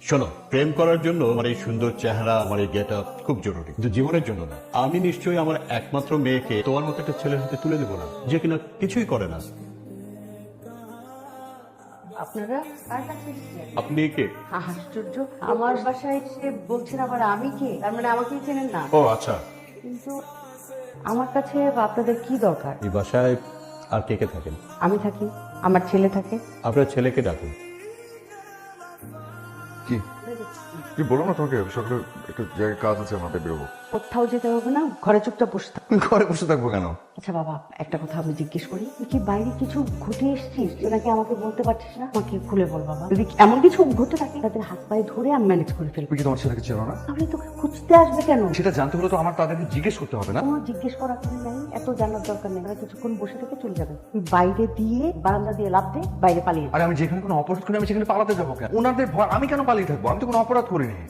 শোনো, প্রেম করার জন্য আমার এই সুন্দর চেহারা, আমার এই গেট আপ খুব জরুরি, কিন্তু জীবনের জন্য না। আমি নিশ্চয়ই আমার একমাত্র মেয়েকে তোমার মতো একটা ছেলের হাতে তুলে দেবো না, যে কিনা কিছুই করে না। আপনারা কার কাছে এসেছেন? আপনি কে? আশ্চর্য, আমার বাসায় এসে বলছেন আবার আমি কে? তার মানে আমাকেই চেনেন না? ও আচ্ছা। কিন্তু আমার কাছে আপনাদের কি দরকার? এই বাসায় আর কে কে থাকেন? আমি থাকি, আমার ছেলে থাকে। আপনার ছেলেকে ডাকুন। কি কি বলো না, তোমাকে সকালে একটু জায়গায় কাজ আছে, আমাদের বেরোবো। কোথাও যেতে হবে না, ঘরে চুপচাপ বসে থাক। ঘরে বসে থাকবো কেন? আচ্ছা বাবা, একটা কথা আমি জিজ্ঞেস করি, তুই কি বাইরে কিছু ঘটে এসেছিস নাকি আমাকে বলতে পারছিস না? আমাকে খুলে বল বাবা, যদি এমন কিছু ঘটে থাকে তাদের হাত পায়ে ধরে আমি ম্যানেজ করে ফেলবো। তুমি কি তোমার ছেলেকে চেনো না? তাহলে তোকে খুঁজতে আসবে কেন? সেটা জানতে হলে তো আমার তাদেরকে জিজ্ঞেস করতে হবে না? কোনো জিজ্ঞেস করার কিছু নাই, এত জানার দরকার নেই। আর কিছুক্ষণ বসে থেকে চলে যাবে। তুই বাইরে দিয়ে বারান্দা দিয়ে লাফ দে, বাইরে পালিয়ে যা। আরে আমি যেখানে কোনো অপরাধ করি আমি সেখানে পালাতে যাবো কেন? ওনাদের ভয় আমি কেন পালিয়ে থাকবো? আমি তো কোনো অপরাধ করিনি।